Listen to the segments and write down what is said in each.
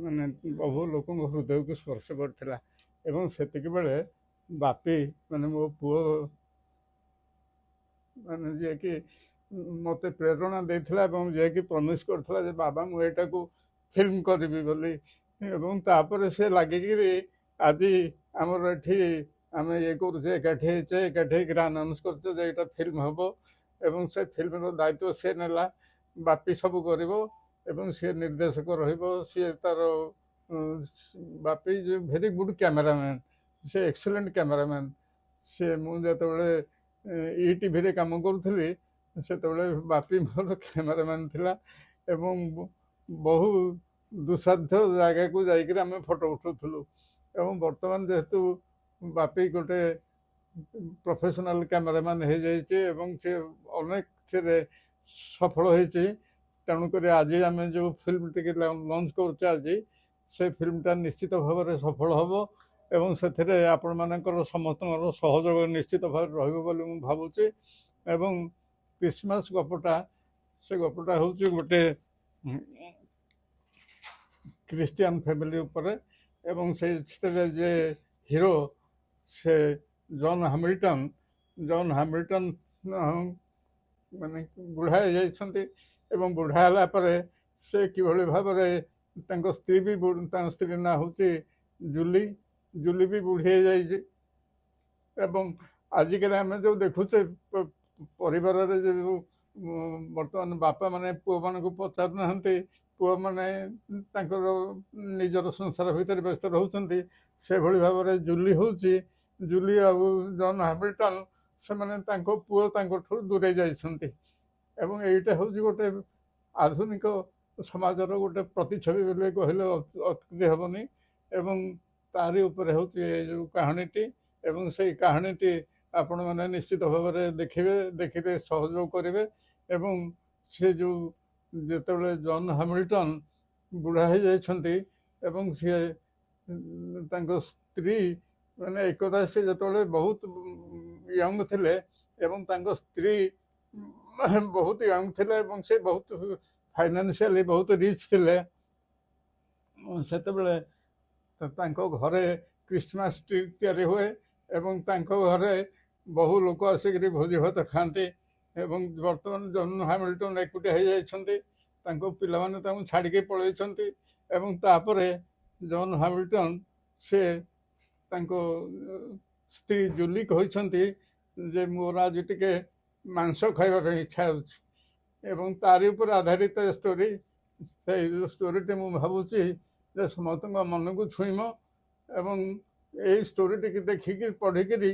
ମାନେ ବହୁ ଲୋକଙ୍କ ହୃଦୟକୁ ସ୍ପର୍ଶ କରିଥିଲା। ଏବଂ ସେତିକି ବେଳେ ବାପି ମାନେ ମୋ ପୁଅ ମାନେ ଯିଏକି ମୋତେ ପ୍ରେରଣା ଦେଇଥିଲା ଏବଂ ଯିଏକି ପ୍ରମିସ୍ କରିଥିଲା ଯେ ବାବା ମୁଁ ଏଇଟାକୁ ଫିଲ୍ମ କରିବି ବୋଲି। ଏବଂ ତାପରେ ସେ ଲାଗିକିରି ଆଜି ଆମର ଏଠି ଆମେ ଇଏ କରୁଛେ, ଏକାଠି ହେଇଛେ, ଏକାଠି ହେଇକିରି ଆନାଉନ୍ସ କରୁଛେ ଯେ ଏଇଟା ଫିଲ୍ମ ହେବ। ଏବଂ ସେ ଫିଲ୍ମର ଦାୟିତ୍ୱ ସେ ନେଲା, ବାପି ସବୁ କରିବ ଏବଂ ସେ ନିର୍ଦ୍ଦେଶକ ରହିବ। ସିଏ ତାର ବାପି ଯେ ଭେରି ଗୁଡ୍ କ୍ୟାମେରାମ୍ୟାନ୍, ସେ ଏକ୍ସେଲେଣ୍ଟ କ୍ୟାମେରାମ୍ୟାନ୍। ସେ ମୁଁ ଯେତେବେଳେ ଇଟିଭିରେ କାମ କରୁଥିଲି ସେତେବେଳେ ବାପି ମୋର କ୍ୟାମେରାମ୍ୟାନ୍ ଥିଲା ଏବଂ ବହୁ ଦୁଃସାଧ୍ୟ ଜାଗାକୁ ଯାଇକରି ଆମେ ଫଟୋ ଉଠାଉଥିଲୁ। ଏବଂ ବର୍ତ୍ତମାନ ଯେହେତୁ ବାପି ଗୋଟେ ପ୍ରଫେସନାଲ କ୍ୟାମେରାମ୍ୟାନ୍ ହେଇଯାଇଛି ଏବଂ ସେ ଅନେକଥିରେ ସଫଳ ହେଇଛି, ତେଣୁକରି ଆଜି ଆମେ ଯେଉଁ ଫିଲ୍ମଟିକି ଲଞ୍ଚ କରୁଛେ ଆଜି, ସେ ଫିଲ୍ମଟା ନିଶ୍ଚିତ ଭାବରେ ସଫଳ ହେବ ଏବଂ ସେଥିରେ ଆପଣମାନଙ୍କର ସମସ୍ତଙ୍କର ସହଯୋଗ ନିଶ୍ଚିତ ଭାବରେ ରହିବ ବୋଲି ମୁଁ ଭାବୁଛି। ଏବଂ କ୍ରିସମାସ ଗପଟା, ସେ ଗପଟା ହେଉଛି ଗୋଟେ ଖ୍ରୀଷ୍ଟିଆନ ଫ୍ୟାମିଲି ଉପରେ ଏବଂ ସେଥିରେ ଯେ ହିରୋ ସେ ଜନ୍ ହାମିଲ୍ଟନ୍ ମାନେ ବୁଢ଼ା ହେଇଯାଇଛନ୍ତି ଏବଂ ବୁଢ଼ା ହେଲା ପରେ ସେ କିଭଳି ଭାବରେ ତାଙ୍କ ସ୍ତ୍ରୀ ବି ତାଙ୍କ ସ୍ତ୍ରୀ ନାଁ ହେଉଛି ଜୁଲି ବି ବୁଢ଼ୀ ହେଇଯାଇଛି। ଏବଂ ଆଜିକାଲି ଆମେ ଯେଉଁ ଦେଖୁଛେ ପରିବାରରେ ଯେଉଁ ବର୍ତ୍ତମାନ ବାପା ମାନେ ପୁଅମାନଙ୍କୁ ପଚାରୁନାହାନ୍ତି, ପୁଅମାନେ ତାଙ୍କର ନିଜର ସଂସାର ଭିତରେ ବ୍ୟସ୍ତ ରହୁଛନ୍ତି, ସେଭଳି ଭାବରେ ଜୁଲି ଆଉ ଜନ୍ ହାମିଲ୍ଟନ୍ ସେମାନେ ତାଙ୍କ ପୁଅ ତାଙ୍କଠୁ ଦୂରେଇ ଯାଇଛନ୍ତି। ଏବଂ ଏଇଟା ହେଉଛି ଗୋଟେ ଆଧୁନିକ ସମାଜର ଗୋଟେ ପ୍ରତିଛବି ବୋଲି କହିଲେ ଅତ୍ୟୁକ୍ତି ହେବନି। ଏବଂ ତାରି ଉପରେ ହେଉଛି ଏ ଯେଉଁ କାହାଣୀଟି ଏବଂ ସେଇ କାହାଣୀଟି ଆପଣମାନେ ନିଶ୍ଚିତ ଭାବରେ ଦେଖିଲେ ସହଯୋଗ କରିବେ। ଏବଂ ସେ ଯେଉଁ ଯେତେବେଳେ ଜନ୍ ହାମିଲ୍ଟନ୍ ବୁଢ଼ା ହେଇଯାଇଛନ୍ତି ଏବଂ ସିଏ ତାଙ୍କ ସ୍ତ୍ରୀ ମାନେ ଏକଦା ସେ ଯେତେବେଳେ ବହୁତ ୟଙ୍ଗ ଥିଲେ ଏବଂ ତାଙ୍କ ସ୍ତ୍ରୀ ବହୁତ ୟଙ୍ଗ ଥିଲେ ଏବଂ ସେ ବହୁତ ଫାଇନାନ୍ସିଆଲି ବହୁତ ରିଚ୍ ଥିଲେ, ସେତେବେଳେ ତାଙ୍କ ଘରେ କ୍ରିସମାସ ଟ୍ରି ତିଆରି ହୁଏ ଏବଂ ତାଙ୍କ ଘରେ ବହୁ ଲୋକ ଆସିକରି ଭୋଜି ଭାତ ଖାଆନ୍ତି। ଏବଂ ବର୍ତ୍ତମାନ ଜନ୍ ହାମିଲ୍ଟନ୍ ଏକୁଟିଆ ହେଇଯାଇଛନ୍ତି, ତାଙ୍କ ପିଲାମାନେ ତାଙ୍କୁ ଛାଡ଼ିକି ପଳାଇଛନ୍ତି। ଏବଂ ତାପରେ ଜନ୍ ହାମିଲ୍ଟନ୍ ସେ ତାଙ୍କ ସ୍ତ୍ରୀ ଜୁଲି କହିଛନ୍ତି ଯେ ମୋର ଆଜି ଟିକେ ମାଂସ ଖାଇବା ପାଇଁ ଇଚ୍ଛା ହେଉଛି ଏବଂ ତାରି ଉପରେ ଆଧାରିତ ଷ୍ଟୋରି। ସେଇ ଷ୍ଟୋରିଟି ମୁଁ ଭାବୁଛି ଯେ ସମସ୍ତଙ୍କ ମନକୁ ଛୁଇଁବ ଏବଂ ଏଇ ଷ୍ଟୋରିଟିକି ଦେଖିକି ପଢ଼ିକିରି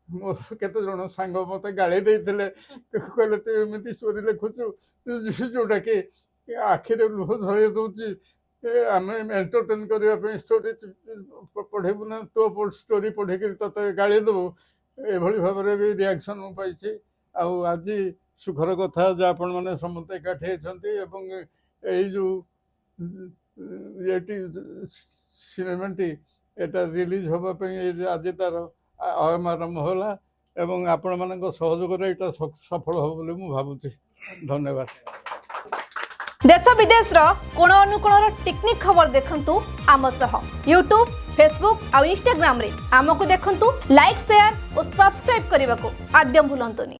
ମୋର କେତେ ଜଣ ସାଙ୍ଗ ମୋତେ ଗାଳି ଦେଇଥିଲେ, କହିଲେ ତୁ ଏମିତି ଷ୍ଟୋରି ଲେଖୁଛୁ ଯେଉଁଟାକି ଆଖିରେ ଲୁହ ଝରେଇ ଦେଉଛି, ଆମେ ଏଣ୍ଟରଟେନ୍ କରିବା ପାଇଁ ଷ୍ଟୋରି ପଢ଼େଇବୁ ନା, ତୋ ଷ୍ଟୋରି ପଢ଼ିକିରି ତୋତେ ଗାଳି ଦେବୁ, ଏଭଳି ଭାବରେ ବି ରିଆକ୍ସନ୍ ମୁଁ ପାଇଛି। ଆଉ ଆଜି ସୁଖର କଥା ଯେ ଆପଣମାନେ ସମସ୍ତେ ଏକାଠି ହେଇଛନ୍ତି ଏବଂ ଏଇ ଯେଉଁ ଇଏଟି ସିନେମାଟି ଏଇଟା ରିଲିଜ୍ ହେବା ପାଇଁ ଆଜି ତାର ଆରମ୍ଭ ହେଲା ଏବଂ ଆପଣମାନଙ୍କ ସହଯୋଗରେ ଏଇଟା ସଫଳ ହେବ ବୋଲି ମୁଁ ଭାବୁଛି। ଧନ୍ୟବାଦ। देश विदेश कोण अनुकोणर टेक्निक खबर देखंतु आम सह यूट्यूब फेसबुक और इंस्टाग्राम रे आमको देखंतु लाइक शेयर और सब्सक्राइब करने को आद्यम भूलंतुनि।